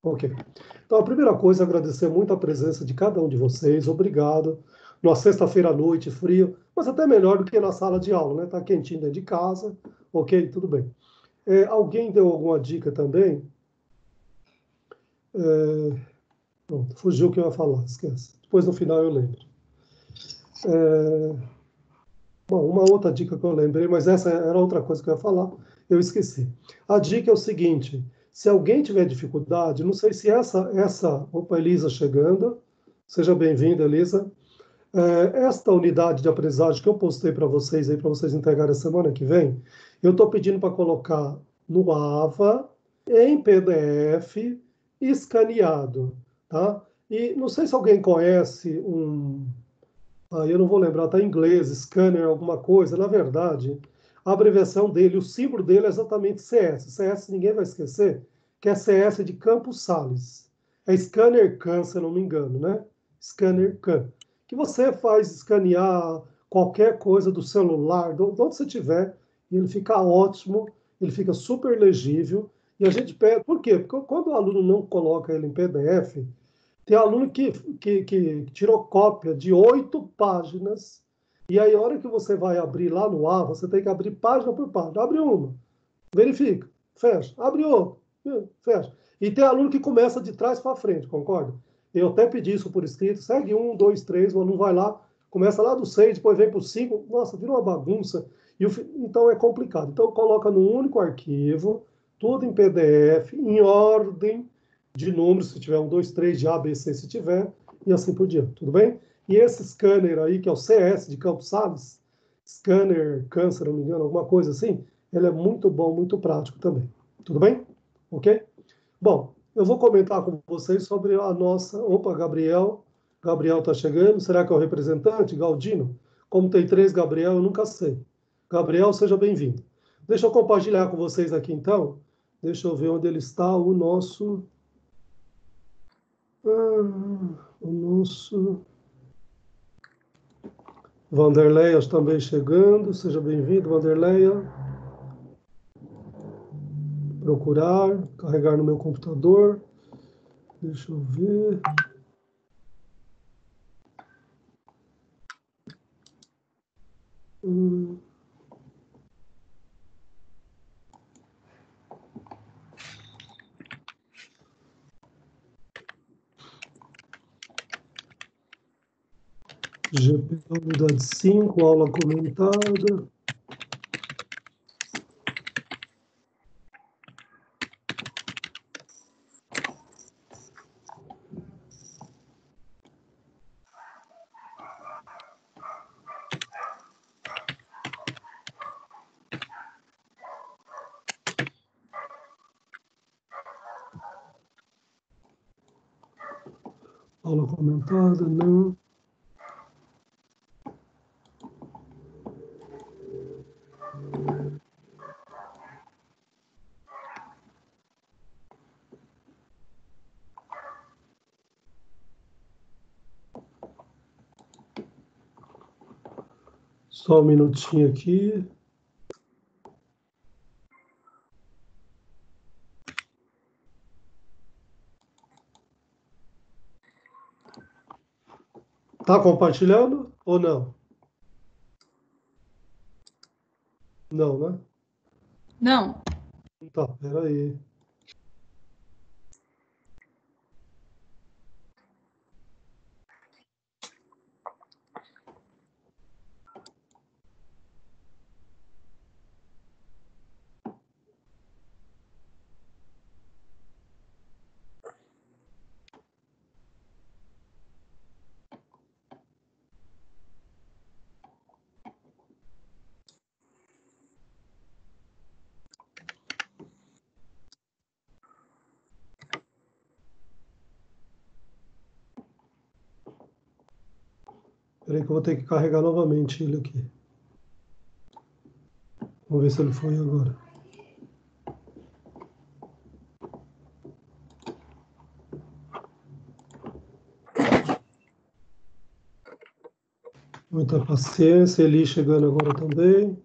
Ok. Então, a primeira coisa é agradecer muito a presença de cada um de vocês. Obrigado. Numa sexta-feira à noite, frio, mas até melhor do que na sala de aula, né? Tá quentinho dentro de casa. Ok, tudo bem. Alguém deu alguma dica também? Pronto, fugiu o que eu ia falar, esquece. Depois no final eu lembro. Bom, uma outra dica que eu lembrei, mas essa era outra coisa que eu ia falar, eu esqueci. A dica é o seguinte: se alguém tiver dificuldade, não sei se opa, Elisa chegando, seja bem-vinda, Elisa. Esta unidade de aprendizagem que eu postei para vocês aí, para vocês entregarem a semana que vem, eu estou pedindo para colocar no AVA, em PDF, escaneado, tá? E não sei se alguém conhece eu não vou lembrar, está em inglês, scanner, alguma coisa. Na verdade, a abreviação dele, o símbolo dele é exatamente CS. CS ninguém vai esquecer, que é CS de Campos Sales. É Scanner Can, se eu não me engano, né? Scanner Can. Que você faz escanear qualquer coisa do celular, de onde você tiver, e ele fica ótimo, ele fica super legível. E a gente pede, por quê? Porque quando o aluno não coloca ele em PDF, tem aluno que tirou cópia de 8 páginas, e aí a hora que você vai abrir lá no A, você tem que abrir página por página. Abre uma, verifica, fecha. Abre outra, fecha. E tem aluno que começa de trás para frente, concorda? Eu até pedi isso por escrito, segue 1, 2, 3, o aluno vai lá, começa lá do 6, depois vem para o 5, nossa, vira uma bagunça. Então é complicado. Então coloca num único arquivo, tudo em PDF, em ordem de números, se tiver 1, 2, 3, de A, B, C, se tiver, e assim por diante, tudo bem? E esse scanner aí, que é o CS de Campos Sales, scanner câncer, não me engano, alguma coisa assim, ele é muito bom, muito prático também. Tudo bem? Ok? Bom, eu vou comentar com vocês sobre a nossa... Opa, Gabriel. Gabriel está chegando. Será que é o representante? Galdino? Como tem 3 Gabriel, eu nunca sei. Gabriel, seja bem-vindo. Deixa eu compartilhar com vocês aqui, então. Deixa eu ver onde ele está, o nosso... o nosso... Vanderleia também chegando. Seja bem-vindo, Vanderleia. Procurar, carregar no meu computador. Deixa eu ver. GP unidade 5, aula comentada. Aula comentada, não. Só um minutinho aqui. Tá compartilhando ou não? Não, né? Não. Tá, peraí. Peraí que eu vou ter que carregar novamente ele aqui. Vamos ver se ele foi agora. Muita paciência. Eli chegando agora também.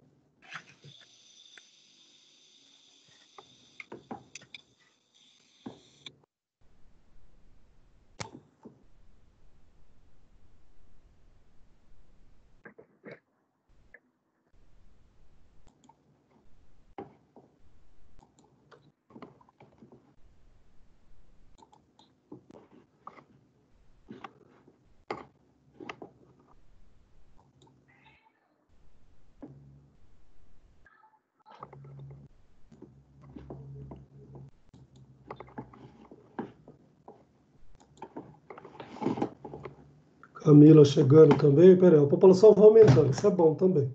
Camila chegando também. Peraí, a população vai aumentando, isso é bom também.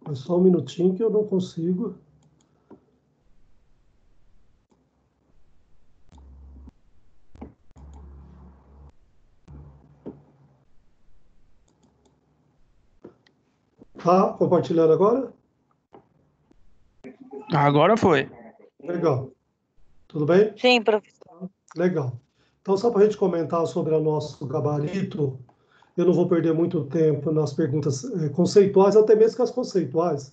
Mas só um minutinho que eu não consigo. Tá compartilhando agora? Agora foi. Legal. Tudo bem? Sim, professor. Legal. Então, só para a gente comentar sobre o nosso gabarito, eu não vou perder muito tempo nas perguntas conceituais, até mesmo que as conceituais,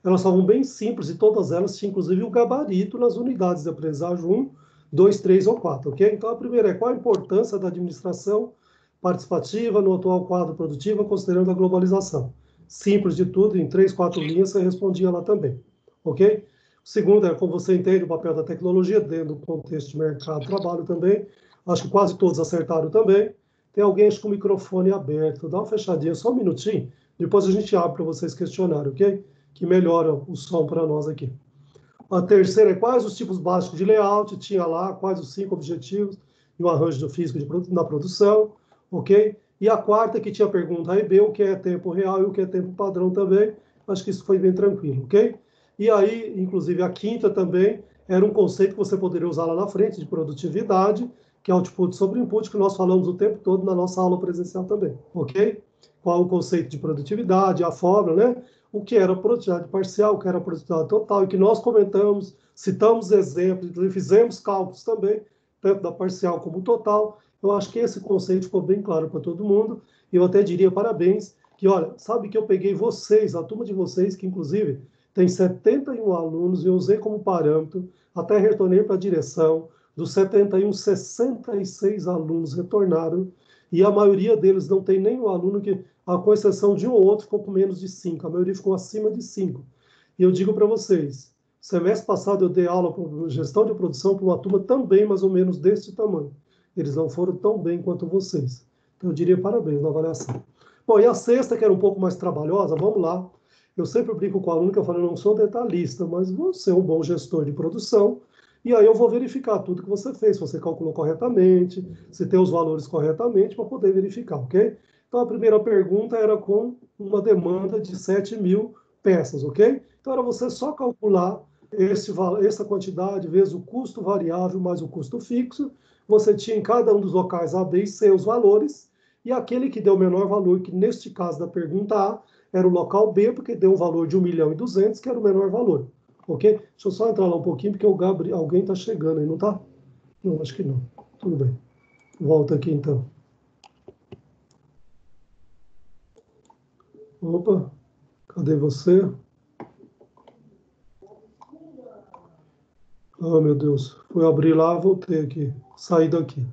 elas estavam bem simples e todas elas tinham, inclusive, o gabarito nas unidades de aprendizagem 1, 2, 3 ou 4, ok? Então, a primeira é qual a importância da administração participativa no atual quadro produtivo, considerando a globalização. Simples de tudo, em 3, 4 linhas você respondia lá também, ok? O segundo é como você entende o papel da tecnologia dentro do contexto de mercado de trabalho também. Acho que quase todos acertaram também. Tem alguém acho, com o microfone aberto. Dá uma fechadinha, só um minutinho. Depois a gente abre para vocês questionarem, ok? Que melhora o som para nós aqui. A terceira é quais os tipos básicos de layout, tinha lá quais os 5 objetivos e o arranjo do físico na produção, ok? E a quarta que tinha pergunta A e B, o que é tempo real e o que é tempo padrão também. Acho que isso foi bem tranquilo, ok? E aí, inclusive, a quinta também era um conceito que você poderia usar lá na frente, de produtividade, que é output sobre input, que nós falamos o tempo todo na nossa aula presencial também, ok? Qual o conceito de produtividade, a fórmula, né? O que era produtividade parcial, o que era produtividade total, e que nós comentamos, citamos exemplos, e fizemos cálculos também, tanto da parcial como total. Eu acho que esse conceito ficou bem claro para todo mundo, e eu até diria parabéns, que olha, sabe que eu peguei vocês, a turma de vocês, que inclusive tem 71 alunos, e eu usei como parâmetro, até retornei para a direção, dos 71, 66 alunos retornaram, e a maioria deles não tem nenhum aluno que, com exceção de um ou outro, ficou com menos de 5, a maioria ficou acima de 5. E eu digo para vocês, semestre passado eu dei aula para gestão de produção para uma turma também mais ou menos desse tamanho. Eles não foram tão bem quanto vocês. Então eu diria parabéns na avaliação. Bom, e a sexta, que era um pouco mais trabalhosa, vamos lá. Eu sempre brinco com o aluno que eu falo, eu não sou detalhista, mas você é um bom gestor de produção, e aí eu vou verificar tudo que você fez, se você calculou corretamente, se tem os valores corretamente, para poder verificar, ok? Então, a primeira pergunta era com uma demanda de 7.000 peças, ok? Então, era você só calcular essa quantidade vezes o custo variável mais o custo fixo. Você tinha em cada um dos locais A, B e C os valores, e aquele que deu o menor valor, que neste caso da pergunta A, era o local B, porque deu um valor de 1.200.000, que era o menor valor. Ok? Deixa eu só entrar lá um pouquinho, porque o Gabriel, alguém está chegando aí, não está? Não, acho que não. Tudo bem. Volta aqui, então. Opa, cadê você? Oh, meu Deus. Fui abrir lá, voltei aqui. Saí daqui.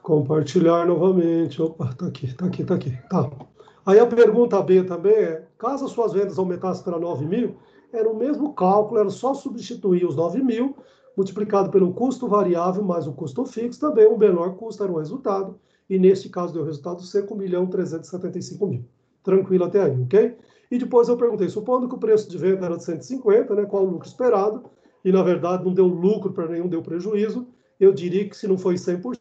Compartilhar novamente. Opa, tá aqui, tá aqui, tá aqui. Tá. Aí a pergunta B também é, caso as suas vendas aumentassem para 9.000, era o mesmo cálculo, era só substituir os 9.000 multiplicado pelo custo variável mais o custo fixo, também o menor custo era o resultado, e neste caso deu o resultado C com 1.375.000. Tranquilo até aí, ok? E depois eu perguntei, supondo que o preço de venda era de 150, né, qual o lucro esperado, e na verdade não deu lucro para nenhum, deu prejuízo, eu diria que se não foi 100%,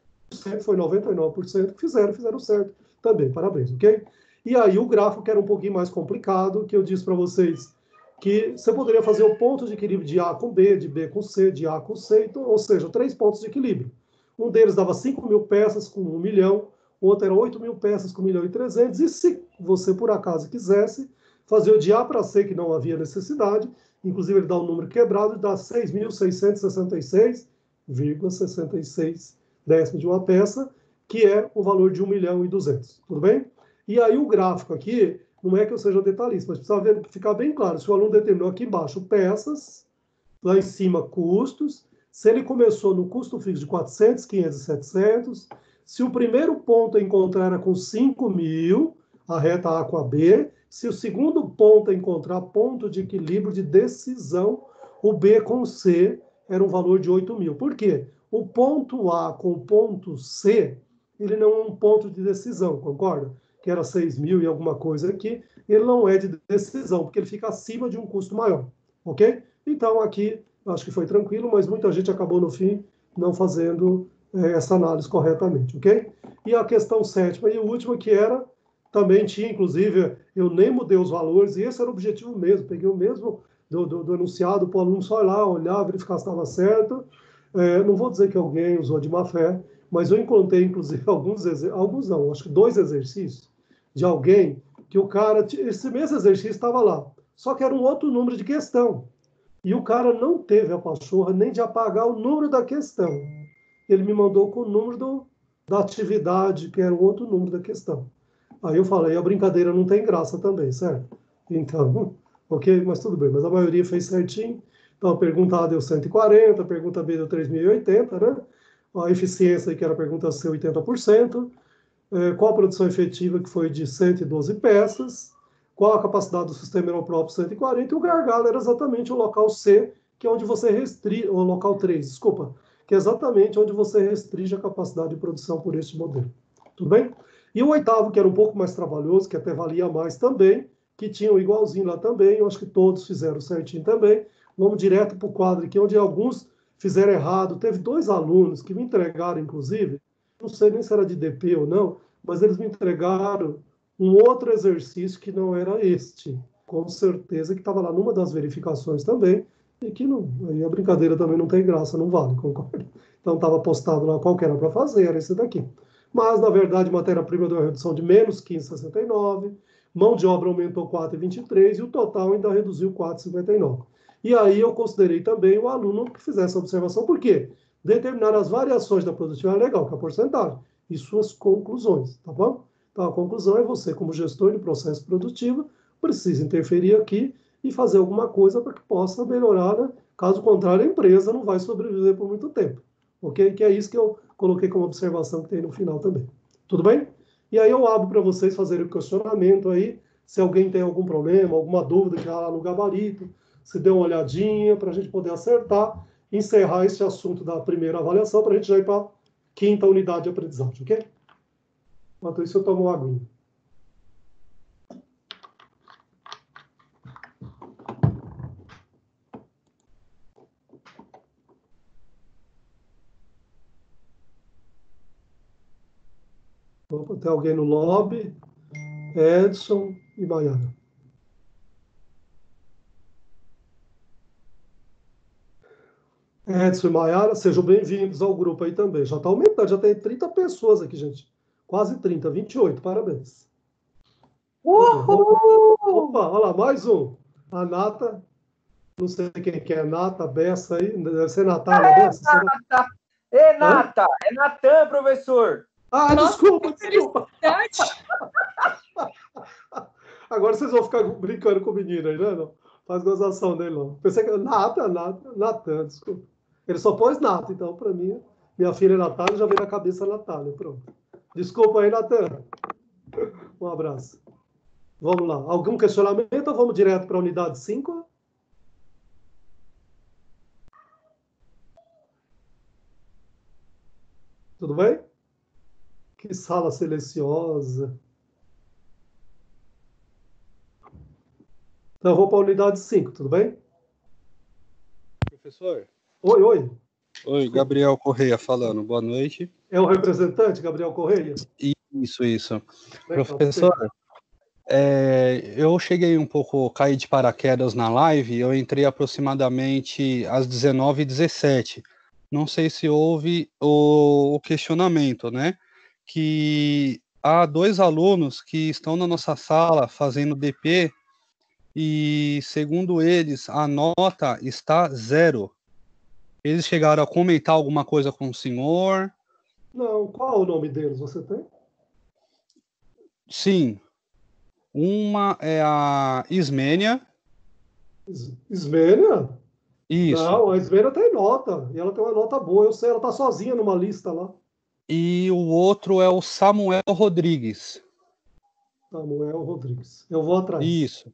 foi 99% que fizeram certo também, parabéns, ok? E aí o gráfico que era um pouquinho mais complicado, que eu disse para vocês que você poderia fazer o ponto de equilíbrio de A com B, de B com C, de A com C, então, ou seja, 3 pontos de equilíbrio. Um deles dava 5.000 peças com 1 milhão, o outro era 8.000 peças com 1.300.000, e se você, por acaso, quisesse fazer o de A para C, que não havia necessidade, inclusive ele dá um número quebrado, dá 6.666,66 décimos de uma peça, que é o valor de 1.200.000, tudo bem? E aí o gráfico aqui, não é que eu seja detalhista, mas precisa ficar bem claro, se o aluno determinou aqui embaixo peças, lá em cima custos, se ele começou no custo fixo de 400, 500 e 700, se o primeiro ponto a encontrar era com 5.000, a reta A com a B, se o segundo ponto a encontrar ponto de equilíbrio de decisão, o B com C era um valor de 8.000. Por quê? O ponto A com o ponto C, ele não é um ponto de decisão, concorda? Que era 6.000 e alguma coisa aqui, ele não é de decisão, porque ele fica acima de um custo maior, ok? Então, aqui, acho que foi tranquilo, mas muita gente acabou, no fim, não fazendo essa análise corretamente, ok? E a questão sétima e última, que era, também tinha, inclusive, eu nem mudei os valores, e esse era o objetivo mesmo, peguei o mesmo do enunciado, para o aluno só ir lá, olhar, verificar se estava certo. Não vou dizer que alguém usou de má fé, mas eu encontrei, inclusive, alguns não, acho que 2 exercícios de alguém que o cara, esse mesmo exercício estava lá, só que era um outro número de questão. E o cara não teve a pachorra nem de apagar o número da questão. Ele me mandou com o número da atividade, que era o outro número da questão. Aí eu falei, a brincadeira não tem graça também, certo? Então, ok, mas tudo bem. Mas a maioria fez certinho. Então, a pergunta A deu 140, a pergunta B deu 3.080, né? A eficiência, que era a pergunta C, 80%. Qual a produção efetiva, que foi de 112 peças, qual a capacidade do sistema aeropróprio, 140, e o gargalo era exatamente o local C, que é onde você restringe, o local 3, desculpa, que é exatamente onde você restringe a capacidade de produção por este modelo. Tudo bem? E o oitavo, que era um pouco mais trabalhoso, que até valia mais também, que tinha um igualzinho lá também, eu acho que todos fizeram certinho também. Vamos direto para o quadro aqui, onde alguns fizeram errado. Teve 2 alunos que me entregaram, inclusive, não sei nem se era de DP ou não, mas eles me entregaram um outro exercício que não era este, com certeza que estava lá numa das verificações também, e que não, aí a brincadeira também não tem graça, não vale, concordo. Então estava postado lá qual que era para fazer, era esse daqui. Mas, na verdade, matéria-prima deu uma redução de menos 15,69, mão de obra aumentou 4,23 e o total ainda reduziu 4,59. E aí eu considerei também o aluno que fizesse a observação, por quê? Determinar as variações da produtividade é legal, que é a porcentagem, e suas conclusões, tá bom? Então, a conclusão é você, como gestor de processo produtivo, precisa interferir aqui e fazer alguma coisa para que possa melhorar, né? Caso contrário, a empresa não vai sobreviver por muito tempo, ok? Que é isso que eu coloquei como observação que tem no final também. Tudo bem? E aí eu abro para vocês fazerem o questionamento aí, se alguém tem algum problema, alguma dúvida que há lá no gabarito, se dê uma olhadinha para a gente poder acertar, encerrar esse assunto da primeira avaliação para a gente já ir para a quinta unidade de aprendizagem, ok? Enquanto isso, eu tomo uma aguinha. Opa, tem alguém no lobby? Edson e Maiara. Edson e Maiara, sejam bem-vindos ao grupo aí também. Já está aumentando, já tem 30 pessoas aqui, gente. Quase 30, 28, parabéns. Uhul! Opa, olha lá, mais um. A Nata, não sei quem que é, Nata, Bessa aí, deve ser Natália Bessa. Nata! É Nata! É Natan, professor! Ah, Nossa, desculpa. felicidade. Agora vocês vão ficar brincando com o menino aí, né? Não faz gozação dele, não. Pensei que Natan, desculpa. Ele só pôs Nata, então, para mim, minha filha é Natália, já veio na cabeça a Natália, pronto. Desculpa aí, Natan. Um abraço. Vamos lá. Algum questionamento ou vamos direto para a unidade 5? Tudo bem? Que sala silenciosa. Então, eu vou para a unidade 5, tudo bem? Professor? Oi, oi. Oi, Gabriel Correia falando. Boa noite. É o representante, Gabriel Correia? Isso. Legal, Professor, eu cheguei um pouco, caí de paraquedas na live, eu entrei aproximadamente às 19h17. Não sei se houve o questionamento, né? Que há 2 alunos que estão na nossa sala fazendo DP e, segundo eles, a nota está 0. Eles chegaram a comentar alguma coisa com o senhor? Não, qual é o nome deles? Você tem? Sim. Uma é a Ismênia. Ismênia? Isso. Não, a Ismênia tem nota. E ela tem uma nota boa. Eu sei, ela está sozinha numa lista lá. E o outro é o Samuel Rodrigues. Samuel Rodrigues. Eu vou atrás. Isso.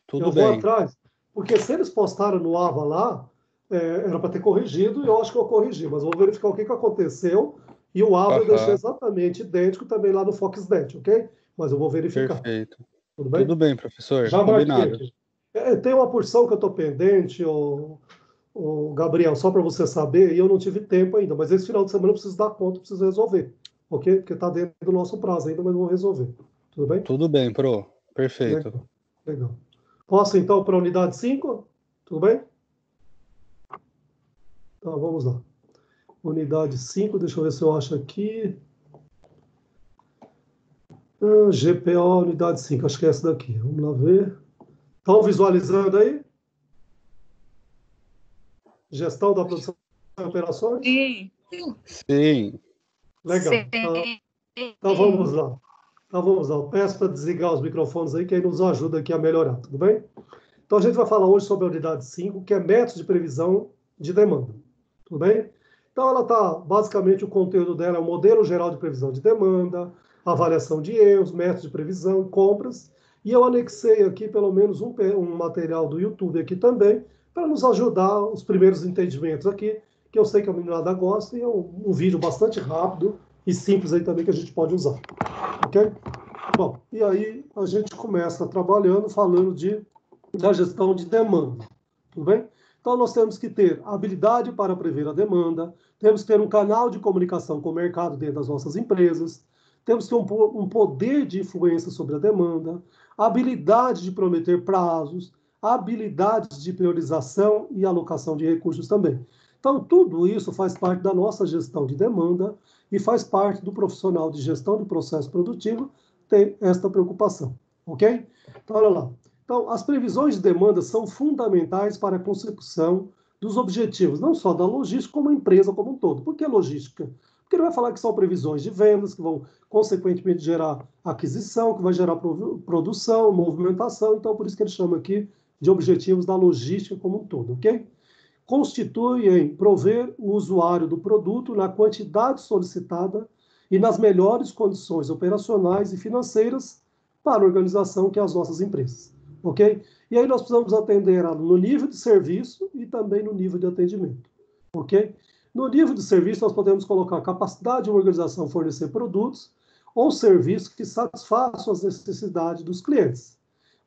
Tudo Eu vou bem. atrás. Porque se eles postaram no AVA lá, era para ter corrigido e eu acho que eu corrigi. Mas eu vou verificar o que aconteceu. E o AVA eu deixei exatamente idêntico também lá no Foxnet, ok? Mas eu vou verificar. Perfeito. Tudo bem? Tudo bem, professor. Já marquei Combinado. aqui. Tem uma porção que eu estou pendente, o Gabriel, só para você saber, e eu não tive tempo ainda, mas esse final de semana eu preciso dar conta, eu preciso resolver, ok? Porque está dentro do nosso prazo ainda, mas eu vou resolver. Tudo bem? Tudo bem, Pro. Perfeito. Legal. Legal. Posso, então, para a unidade 5? Tudo bem? Então, vamos lá. Unidade 5, deixa eu ver se eu acho aqui. GPO, unidade 5, acho que é essa daqui. Vamos lá ver. Estão visualizando aí? Gestão da produção e operações? Sim. Sim. Legal. Então vamos lá. Eu peço para desligar os microfones aí, que aí nos ajuda aqui a melhorar, tudo bem? Então a gente vai falar hoje sobre a unidade 5, que é métodos de previsão de demanda. Tudo bem? Então ela está, basicamente, o conteúdo dela é o modelo geral de previsão de demanda, avaliação de erros, métodos de previsão e compras. E eu anexei aqui pelo menos um material do YouTube aqui também, para nos ajudar os primeiros entendimentos aqui, que eu sei que a meninada gosta, e é um vídeo bastante rápido e simples aí também que a gente pode usar. Ok? Bom, e aí a gente começa trabalhando, falando da gestão de demanda. Tudo bem? Então, nós temos que ter habilidade para prever a demanda, temos que ter um canal de comunicação com o mercado dentro das nossas empresas, temos que ter um poder de influência sobre a demanda, habilidade de prometer prazos, habilidades de priorização e alocação de recursos também. Então, tudo isso faz parte da nossa gestão de demanda e faz parte do profissional de gestão de processo produtivo ter esta preocupação, ok? Então, olha lá. Então, as previsões de demanda são fundamentais para a consecução dos objetivos, não só da logística, como a empresa como um todo. Por que logística? Porque ele vai falar que são previsões de vendas, que vão, consequentemente, gerar aquisição, que vai gerar produção, movimentação. Então, por isso que ele chama aqui de objetivos da logística como um todo, ok? Constituem prover o usuário do produto na quantidade solicitada e nas melhores condições operacionais e financeiras para a organização que é as nossas empresas. Ok? E aí nós precisamos atender no nível de serviço e também no nível de atendimento. Ok? No nível de serviço, nós podemos colocar a capacidade de uma organização fornecer produtos ou serviços que satisfaçam as necessidades dos clientes.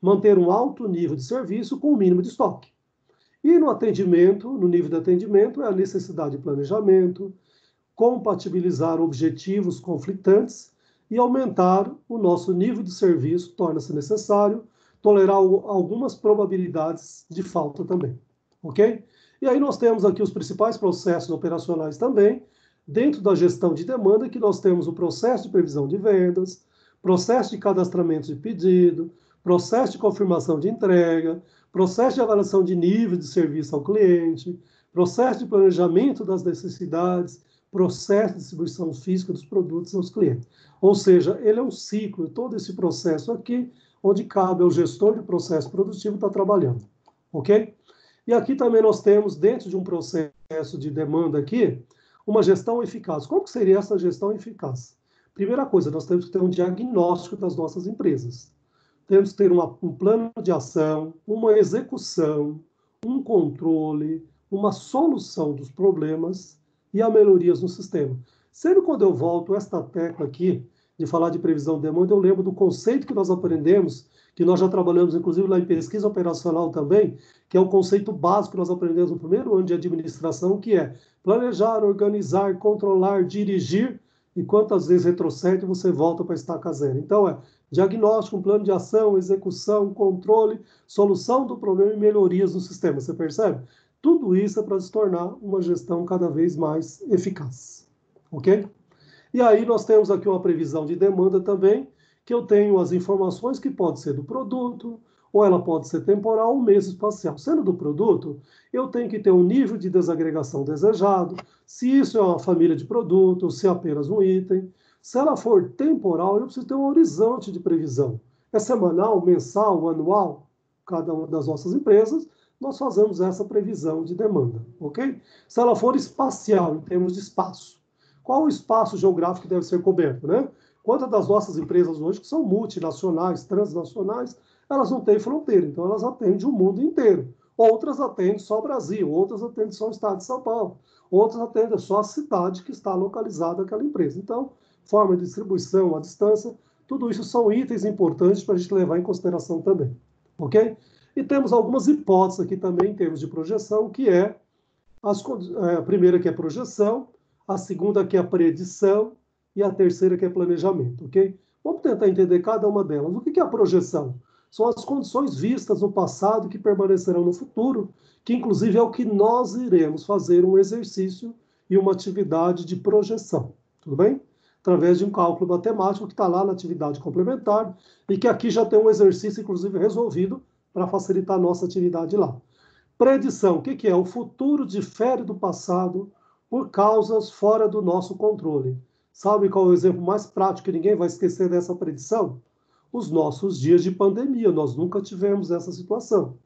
Manter um alto nível de serviço com o mínimo de estoque. E no atendimento, no nível de atendimento, é a necessidade de planejamento, compatibilizar objetivos conflitantes e aumentar o nosso nível de serviço, torna-se necessário tolerar algumas probabilidades de falta também, ok? E aí nós temos aqui os principais processos operacionais também, dentro da gestão de demanda, que nós temos o processo de previsão de vendas, processo de cadastramento de pedido, processo de confirmação de entrega, processo de avaliação de nível de serviço ao cliente, processo de planejamento das necessidades, processo de distribuição física dos produtos aos clientes. Ou seja, ele é um ciclo, todo esse processo aqui, onde cabe ao gestor de processo produtivo estar trabalhando, ok? E aqui também nós temos, dentro de um processo de demanda aqui, uma gestão eficaz. Como que seria essa gestão eficaz? Primeira coisa, nós temos que ter um diagnóstico das nossas empresas. Temos que ter um plano de ação, uma execução, um controle, uma solução dos problemas e a melhorias no sistema. Sempre quando eu volto esta tecla aqui, de falar de previsão de demanda, eu lembro do conceito que nós aprendemos, que nós já trabalhamos, inclusive, lá em pesquisa operacional também, que é o conceito básico que nós aprendemos no primeiro ano de administração, que é planejar, organizar, controlar, dirigir, e quantas vezes retrocede, você volta para a estaca zero. Então, é diagnóstico, um plano de ação, execução, controle, solução do problema e melhorias no sistema. Você percebe? Tudo isso é para se tornar uma gestão cada vez mais eficaz. Ok? E aí nós temos aqui uma previsão de demanda também, que eu tenho as informações que pode ser do produto, ou ela pode ser temporal ou mesmo espacial. Sendo do produto, eu tenho que ter um nível de desagregação desejado, se isso é uma família de produtos, se é apenas um item. Se ela for temporal, eu preciso ter um horizonte de previsão. É semanal, mensal, anual? Cada uma das nossas empresas, nós fazemos essa previsão de demanda, ok? Se ela for espacial, em termos de espaço, qual o espaço geográfico que deve ser coberto, né? Quantas das nossas empresas hoje, que são multinacionais, transnacionais, elas não têm fronteira, então elas atendem o mundo inteiro. Outras atendem só o Brasil, outras atendem só o estado de São Paulo, outras atendem só a cidade que está localizada aquela empresa. Então, forma de distribuição, a distância, tudo isso são itens importantes para a gente levar em consideração também, ok? E temos algumas hipóteses aqui também em termos de projeção, que é a primeira que é projeção, a segunda que é a predição e a terceira que é planejamento, ok? Vamos tentar entender cada uma delas. O que é a projeção? São as condições vistas no passado que permanecerão no futuro, que inclusive é o que nós iremos fazer um exercício e uma atividade de projeção, tudo bem? Através de um cálculo matemático que está lá na atividade complementar e que aqui já tem um exercício, inclusive, resolvido para facilitar a nossa atividade lá. Predição, o que é? O futuro difere do passado por causas fora do nosso controle. Sabe qual é o exemplo mais prático que ninguém vai esquecer dessa predição? Os nossos dias de pandemia. Nós nunca tivemos essa situação.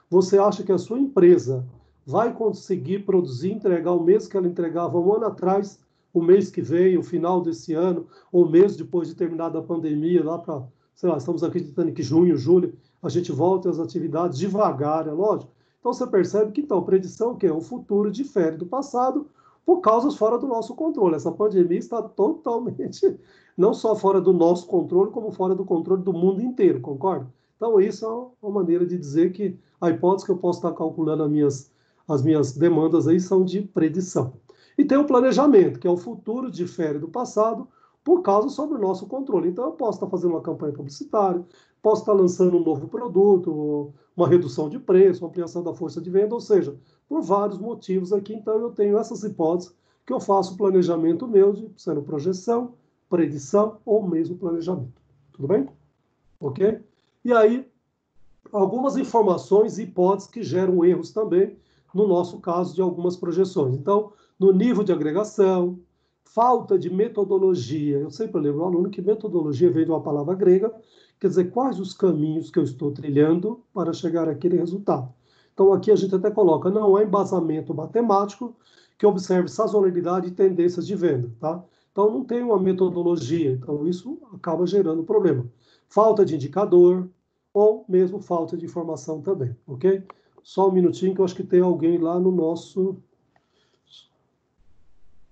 Você acha que a sua empresa vai conseguir produzir e entregar o mês que ela entregava um ano atrás, o mês que vem, o final desse ano, ou mês depois de terminada a pandemia, lá para, sei lá, estamos acreditando que junho, julho, a gente volta às atividades devagar, é lógico. Então você percebe que, então, predição que é o futuro difere do passado por causas fora do nosso controle. Essa pandemia está totalmente, não só fora do nosso controle, como fora do controle do mundo inteiro, concorda? Então, isso é uma maneira de dizer que a hipótese que eu posso estar calculando as minhas demandas aí são de predição. E tem o planejamento, que é o futuro difere do passado por causa sobre o nosso controle. Então, eu posso estar fazendo uma campanha publicitária, posso estar lançando um novo produto, uma redução de preço, uma ampliação da força de venda, ou seja, por vários motivos aqui. Então, eu tenho essas hipóteses que eu faço o planejamento meu, sendo projeção, predição ou mesmo planejamento. Tudo bem? Ok? E aí, algumas informações e hipóteses que geram erros também, no nosso caso, de algumas projeções. Então, no nível de agregação, falta de metodologia. Eu sempre lembro ao aluno que metodologia vem de uma palavra grega, quer dizer, quais os caminhos que eu estou trilhando para chegar àquele resultado. Então, aqui a gente até coloca, não há embasamento matemático que observe sazonalidade e tendências de venda, tá? Então, não tem uma metodologia, então isso acaba gerando problema. Falta de indicador, ou mesmo falta de informação também, ok? Só um minutinho que eu acho que tem alguém lá no nosso...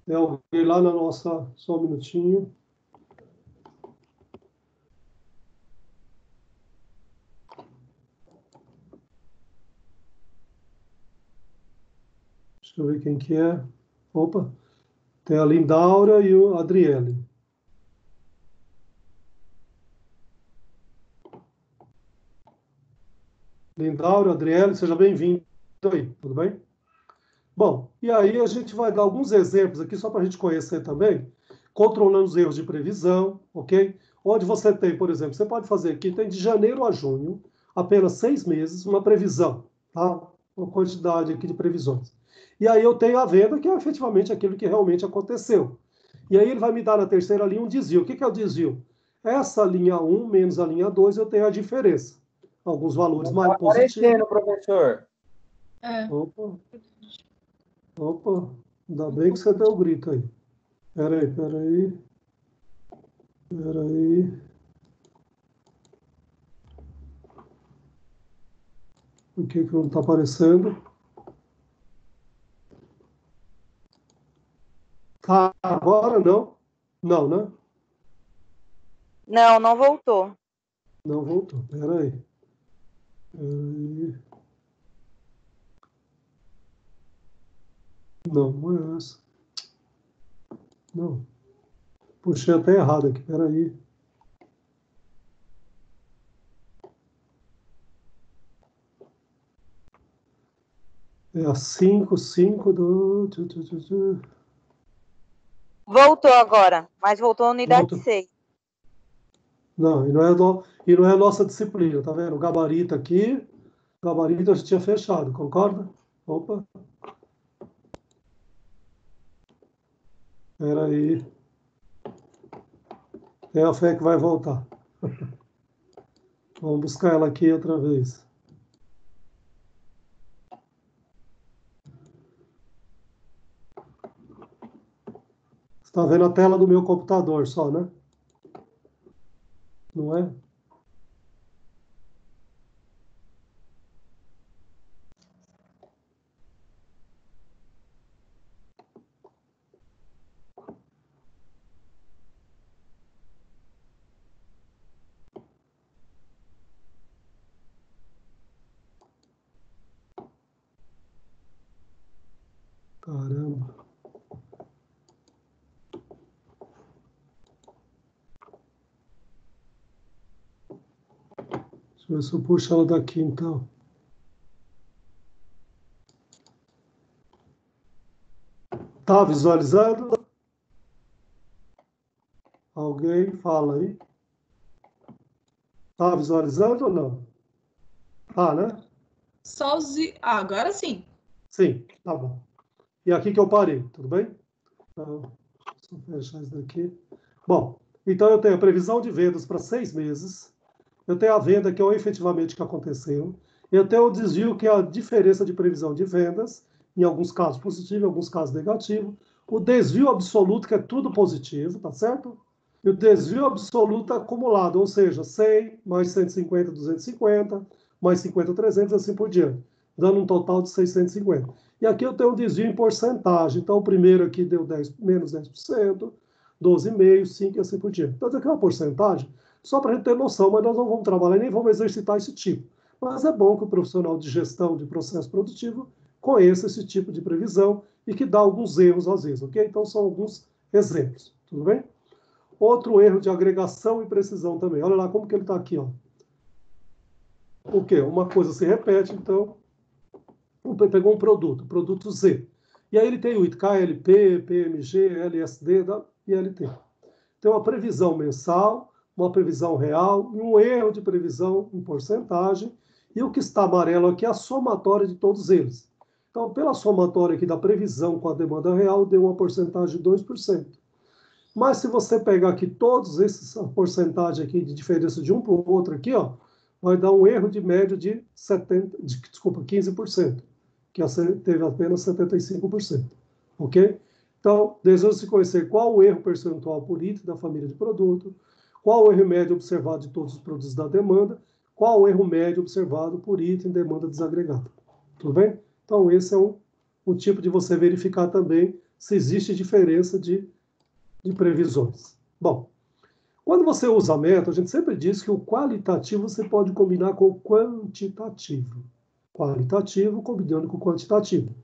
Tem alguém lá na nossa... Só um minutinho. Deixa eu ver quem que é. Opa, tem a Lindaura e o Adriele. Lindaura, Adriele, seja bem-vindo aí, tudo bem? Bom, e aí a gente vai dar alguns exemplos aqui, só para a gente conhecer também, controlando os erros de previsão, ok? Onde você tem, por exemplo, você pode fazer aqui, tem de janeiro a junho, apenas 6 meses, uma previsão, tá? Uma quantidade aqui de previsões. E aí eu tenho a venda, que é efetivamente aquilo que realmente aconteceu. E aí ele vai me dar na terceira linha um desvio. O que é o desvio? Essa linha 1 menos a linha 2, eu tenho a diferença. Alguns valores Não mais está positivos. aparecendo, professor. É. Opa, opa, ainda bem que você deu o grito aí. Peraí, peraí, peraí. Por que que não está aparecendo? Tá, agora não? Não, né? Não, não voltou. Não voltou. Peraí. Peraí. Não, não é essa. Não. Puxei até errado aqui. Peraí. É a 5 do... Voltou agora, mas voltou à unidade Voltou. 6. Não, e não é a nossa disciplina, tá vendo? O gabarito aqui, o gabarito a gente tinha fechado, concorda? Opa, peraí. É a fé que vai voltar. Vamos buscar ela aqui outra vez. Você está vendo a tela do meu computador só, né? Não é? Caramba. Deixa eu ver se eu puxo ela daqui, então. Tá visualizando? Alguém fala aí? Tá visualizando ou não? Tá, né? Só os. Agora sim. Sim, tá bom. E aqui que eu parei, tudo bem? Então, deixa eu fechar isso daqui. Bom, então eu tenho a previsão de vendas para 6 meses. Eu tenho a venda, que é o efetivamente que aconteceu. Eu tenho o desvio, que é a diferença de previsão de vendas, em alguns casos positivo, em alguns casos negativo. O desvio absoluto, que é tudo positivo, tá certo? E o desvio absoluto acumulado, ou seja, 100 mais 150, 250, mais 50, 300, assim por diante, dando um total de 650. E aqui eu tenho um desvio em porcentagem. Então, o primeiro aqui deu 10, menos 10%, 12,5%, 5% e assim por diante. Então, isso aqui é uma porcentagem, só para a gente ter noção, mas nós não vamos trabalhar e nem vamos exercitar esse tipo. Mas é bom que o profissional de gestão de processo produtivo conheça esse tipo de previsão e que dá alguns erros às vezes, ok? Então, são alguns exemplos, tudo bem? Outro erro de agregação e precisão também. Olha lá como que ele está aqui, ó. O quê? Uma coisa se repete, então, pegou um produto Z. E aí ele tem o item KLP, PMG, LSD e LT. Tem uma previsão mensal, uma previsão real e um erro de previsão em porcentagem. E o que está amarelo aqui é a somatória de todos eles. Então, pela somatória aqui da previsão com a demanda real, deu uma porcentagem de 2%. Mas se você pegar aqui todos esses, a porcentagem aqui de diferença de um para o outro aqui, ó, vai dar um erro de média de 15%, que teve apenas 75%, ok? Então, deseja-se conhecer qual o erro percentual por item da família de produto, qual o erro médio observado de todos os produtos da demanda, qual o erro médio observado por item demanda desagregada. Tudo bem? Então, esse é um tipo de você verificar também se existe diferença de previsões. Bom, quando você usa método, a gente sempre diz que o qualitativo você pode combinar com o quantitativo. Qualitativo combinando com o quantitativo.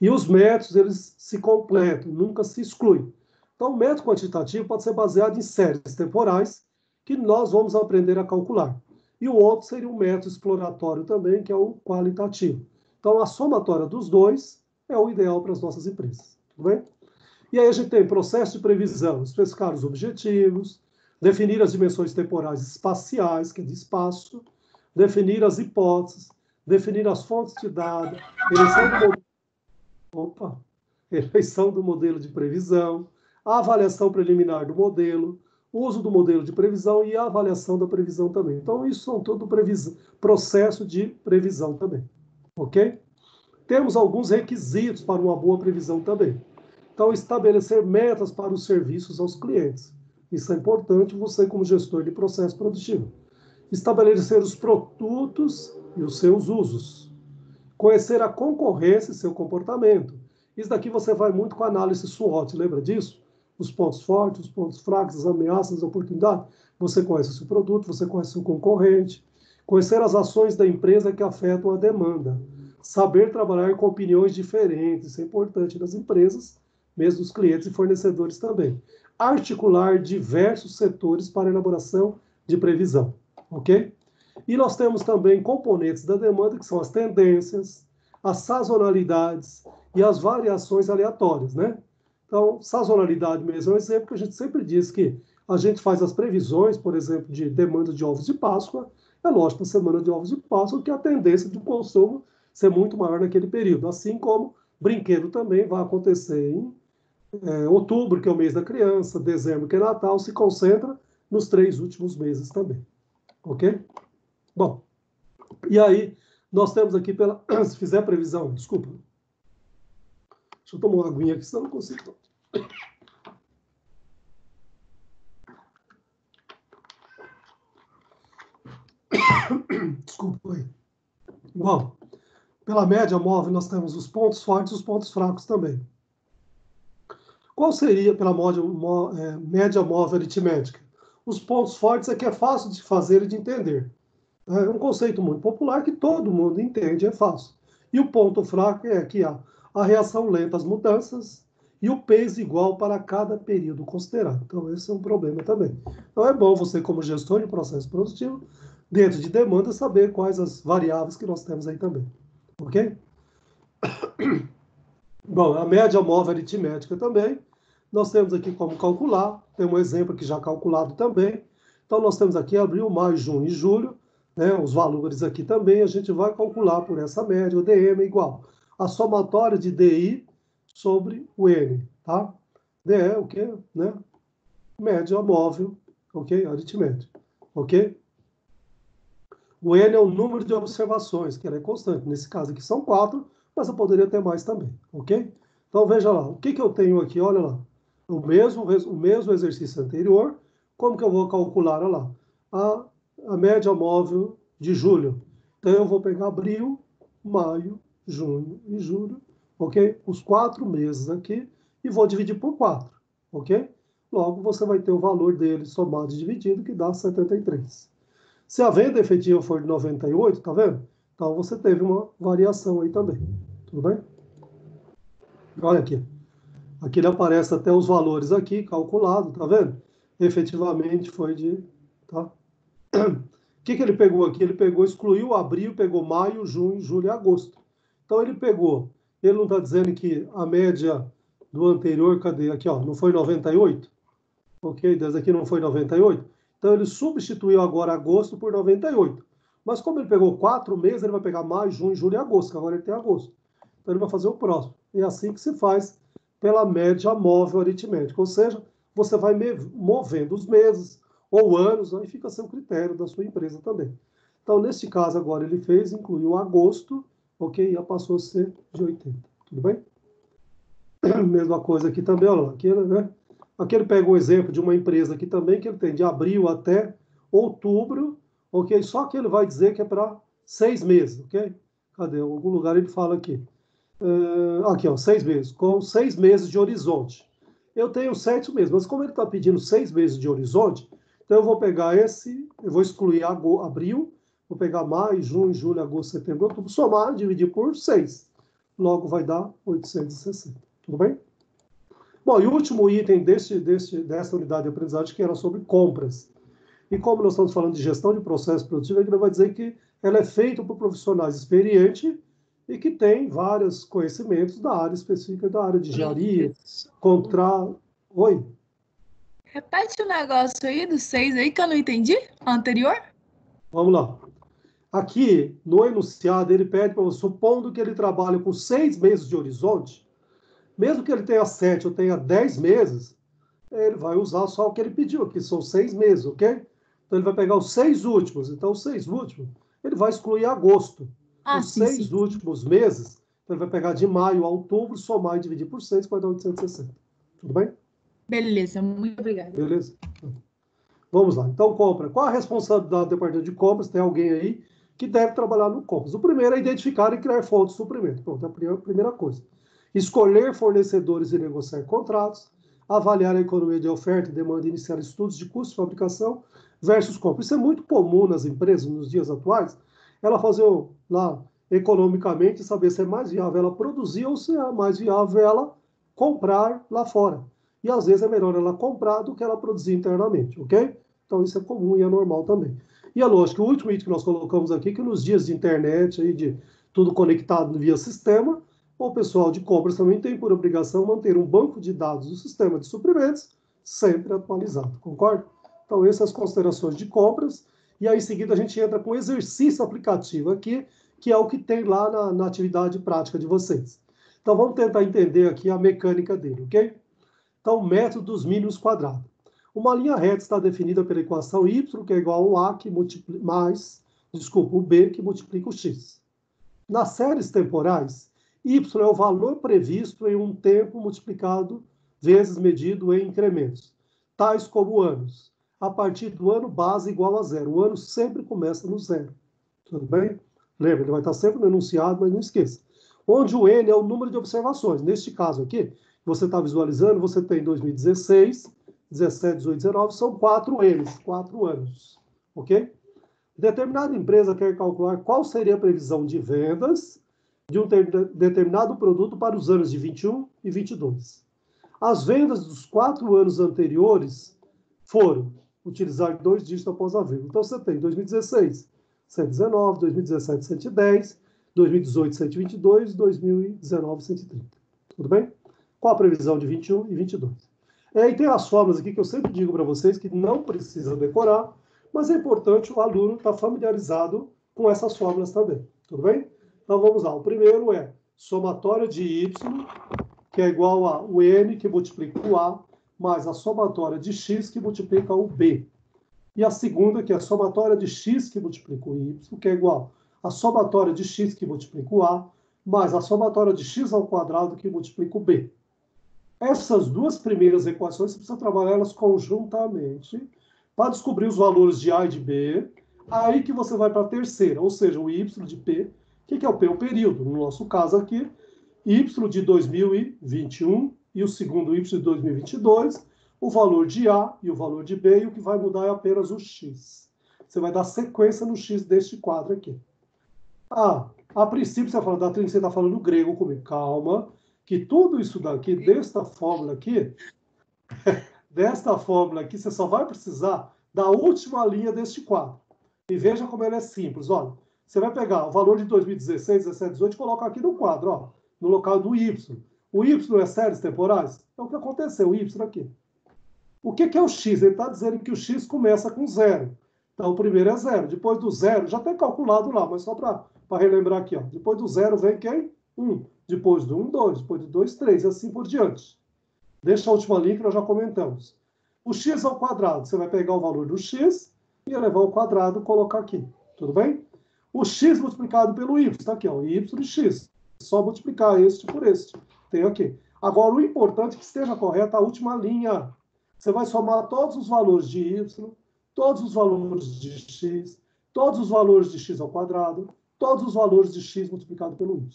E os métodos, eles se completam, nunca se excluem. Então, o método quantitativo pode ser baseado em séries temporais, que nós vamos aprender a calcular. E o outro seria um método exploratório também, que é o qualitativo. Então, a somatória dos dois é o ideal para as nossas empresas. Tudo bem? E aí a gente tem processo de previsão, especificar os objetivos, definir as dimensões temporais e espaciais, que é de espaço, definir as hipóteses, definir as fontes de dados, eleição do modelo de previsão, a avaliação preliminar do modelo, uso do modelo de previsão e a avaliação da previsão também. Então, isso são todo processo de previsão também, ok? Temos alguns requisitos para uma boa previsão também. Então, estabelecer metas para os serviços aos clientes. Isso é importante, você como gestor de processo produtivo. Estabelecer os produtos e os seus usos. Conhecer a concorrência e seu comportamento. Isso daqui você vai muito com a análise SWOT, lembra disso? Os pontos fortes, os pontos fracos, as ameaças, as oportunidades. Você conhece o seu produto, você conhece o seu concorrente. Conhecer as ações da empresa que afetam a demanda. Saber trabalhar com opiniões diferentes, isso é importante nas empresas, mesmo os clientes e fornecedores também. Articular diversos setores para elaboração de previsão, ok? E nós temos também componentes da demanda, que são as tendências, as sazonalidades e as variações aleatórias, né? Então, sazonalidade mesmo é um exemplo que a gente sempre diz que a gente faz as previsões, por exemplo, de demanda de ovos de Páscoa, é lógico, na semana de ovos de Páscoa, que a tendência de consumo ser muito maior naquele período, assim como brinquedo também vai acontecer em outubro, que é o mês da criança, dezembro, que é Natal, se concentra nos 3 últimos meses também. Ok? Bom, e aí nós temos aqui, se fizer a previsão, desculpa. Deixa eu tomar uma aguinha aqui, senão eu não consigo. Desculpa aí. Bom, pela média móvel, nós temos os pontos fortes e os pontos fracos também. Qual seria, pela média móvel aritmética? Os pontos fortes é que é fácil de fazer e de entender. É um conceito muito popular que todo mundo entende, é fácil. E o ponto fraco é que a reação lenta às mudanças e o peso igual para cada período considerado. Então, esse é um problema também. Então, é bom você, como gestor de processo produtivo, dentro de demanda, saber quais as variáveis que nós temos aí também. Ok? Bom, a média móvel aritmética também. Nós temos aqui como calcular. Tem um exemplo aqui já calculado também. Então, nós temos aqui abril, maio, junho e julho. Né, os valores aqui também. A gente vai calcular por essa média. O DM é igual a somatória de DI sobre o N. Tá? D é o quê? Né? Média móvel, ok? Aritmética. Ok? O N é o número de observações, que ela é constante. Nesse caso aqui são 4, mas eu poderia ter mais também, ok? Então, veja lá, o que eu tenho aqui? Olha lá, o mesmo exercício anterior, como que eu vou calcular? Olha lá, a média móvel de julho. Então, eu vou pegar abril, maio, junho e julho, ok? Os 4 meses aqui, e vou dividir por 4, ok? Logo, você vai ter o valor dele somado e dividido, que dá 73. Se a venda efetiva for de 98, tá vendo? Então, você teve uma variação aí também. Tudo bem? Olha aqui. Aqui ele aparece até os valores aqui, calculado, tá vendo? Efetivamente foi de... Tá? O que ele pegou aqui? Ele pegou, excluiu abril, pegou maio, junho, julho e agosto. Então, ele pegou... Ele não está dizendo que a média do anterior, cadê? Aqui, ó, não foi 98? Ok? Desde aqui não foi 98? Então, ele substituiu agora agosto por 98. Mas como ele pegou 4 meses, ele vai pegar maio, junho, julho e agosto, que agora ele tem agosto. Então, ele vai fazer o próximo. E é assim que se faz pela média móvel aritmética. Ou seja, você vai movendo os meses ou anos, aí fica a seu critério da sua empresa também. Então, neste caso, agora ele fez, incluiu agosto, ok? E passou a ser de 80. Tudo bem? Mesma coisa aqui também, olha lá. Aqui, né? Aqui ele pega um exemplo de uma empresa aqui também, que ele tem de abril até outubro, ok? Só que ele vai dizer que é para 6 meses, ok? Cadê? Em algum lugar ele fala aqui. Aqui, ó, 6 meses, com 6 meses de horizonte. Eu tenho 7 meses, mas como ele está pedindo 6 meses de horizonte, então eu vou pegar esse, eu vou excluir abril, vou pegar maio, junho, julho, agosto, setembro, outubro, somar e dividir por 6. Logo vai dar 860. Tudo bem? Bom, e o último item dessa unidade de aprendizagem que era sobre compras. E como nós estamos falando de gestão de processo produtivo, ele vai dizer que ela é feita por profissionais experientes e que tem vários conhecimentos da área específica, da área de engenharia, contrato... Oi? Repete o negócio aí dos 6 aí que eu não entendi, anterior. Vamos lá. Aqui, no enunciado, ele pede para você, supondo que ele trabalhe com 6 meses de horizonte, mesmo que ele tenha 7 ou tenha 10 meses, ele vai usar só o que ele pediu, que são 6 meses, ok? Então, ele vai pegar os 6 últimos. Então, os 6 últimos, ele vai excluir agosto. Os 6 últimos meses, então ele vai pegar de maio a outubro, somar e dividir por 6, vai dar 860. Tudo bem? Beleza, muito obrigada. Beleza? Vamos lá. Então, compra. Qual a responsabilidade do departamento de compras? Tem alguém aí que deve trabalhar no compras. O primeiro é identificar e criar fontes de suprimento. Pronto, é a primeira coisa. Escolher fornecedores e negociar contratos. Avaliar a economia de oferta e demanda e iniciar estudos de custo de fabricação versus compra. Isso é muito comum nas empresas nos dias atuais. Ela fazer lá economicamente, saber se é mais viável ela produzir ou se é mais viável ela comprar lá fora. E às vezes é melhor ela comprar do que ela produzir internamente, ok? Então isso é comum e é normal também. E é lógico, o último item que nós colocamos aqui, que nos dias de internet, aí, de tudo conectado via sistema, o pessoal de compras também tem por obrigação manter um banco de dados do sistema de suprimentos sempre atualizado, concorda? Então essas considerações de compras, e aí em seguida a gente entra com o exercício aplicativo aqui, que é o que tem lá na atividade prática de vocês. Então vamos tentar entender aqui a mecânica dele, ok? Então, o método dos mínimos quadrados. Uma linha reta está definida pela equação y, que é igual ao a que mais o b que multiplica o x. Nas séries temporais, y é o valor previsto em um tempo multiplicado vezes medido em incrementos, tais como anos. A partir do ano base igual a 0. O ano sempre começa no 0. Tudo bem? Lembra, ele vai estar sempre no enunciado, mas não esqueça. Onde o n é o número de observações. Neste caso aqui, você está visualizando, você tem 2016, 17, 18, 19, são 4 N's, 4 anos, ok? Determinada empresa quer calcular qual seria a previsão de vendas de um determinado produto para os anos de 21 e 22. As vendas dos 4 anos anteriores foram utilizar 2 dígitos após a vírgula. Então, você tem 2016, 119, 2017, 110, 2018, 122, 2019, 130. Tudo bem? Qual a previsão de 21 e 22? E aí tem as fórmulas aqui que eu sempre digo para vocês que não precisa decorar, mas é importante o aluno estar familiarizado com essas fórmulas também. Tudo bem? Então, vamos lá. O primeiro é somatória de y, que é igual a o n, que multiplica o a, mais a somatória de x, que multiplica o b. E a segunda, que é a somatória de x, que multiplica o y, que é igual a somatória de x, que multiplica o a, mais a somatória de x ao quadrado, que multiplica o b. Essas duas primeiras equações, você precisa trabalhar elas conjuntamente para descobrir os valores de a e de b. Aí que você vai para a terceira, ou seja, o y de p. O que é o p? O período. No nosso caso aqui, y de 2021 e o segundo y de 2022, o valor de A e o valor de B, e o que vai mudar é apenas o X. Você vai dar sequência no X deste quadro aqui. A princípio você está falando grego comigo. Calma, que tudo isso daqui, desta fórmula aqui, você só vai precisar da última linha deste quadro. E veja como ele é simples. Olha, você vai pegar o valor de 2016, 17, 18 e colocar aqui no quadro, ó, no local do Y. O Y é séries temporais? É o que aconteceu, o Y aqui. O que é o X? Ele está dizendo que o X começa com 0. Então, o primeiro é 0. Depois do 0, já tem calculado lá, mas só para relembrar aqui. Ó. Depois do 0 vem quem? 1. Depois do 1, 2. Depois do 2, 3. E assim por diante. Deixa a última linha que nós já comentamos. O X ao quadrado. Você vai pegar o valor do X e elevar ao quadrado e colocar aqui. Tudo bem? O X multiplicado pelo Y. Está aqui, ó. Y e X. Só multiplicar este por este. Tem aqui. Agora, o importante é que esteja correta a última linha. Você vai somar todos os valores de y, todos os valores de x, todos os valores de x ao quadrado, todos os valores de x multiplicado pelo y.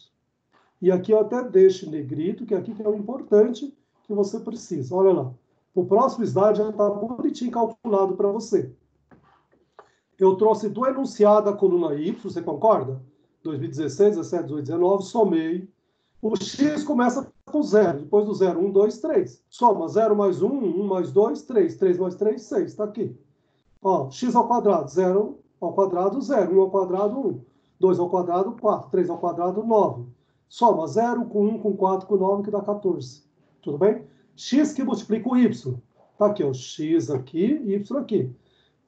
E aqui eu até deixo em negrito, que aqui que é o importante que você precisa. Olha lá. O próximo slide já está bonitinho calculado para você. Eu trouxe do enunciado a coluna y, você concorda? 2016, 17, 18, 19, somei. O x começa com 0. Depois do 0, 1, 2, 3. Soma 0 mais 1, 1 mais 2, 3. 3 mais 3, 6. Está aqui. Ó, x ao quadrado, 0 ao quadrado, 0. 1 ao quadrado, 1. 2 ao quadrado, 4. 3 ao quadrado, 9. Soma 0 com 1, com 4, com 9, que dá 14. Tudo bem? X que multiplica o y. Está aqui, ó. X aqui, y aqui.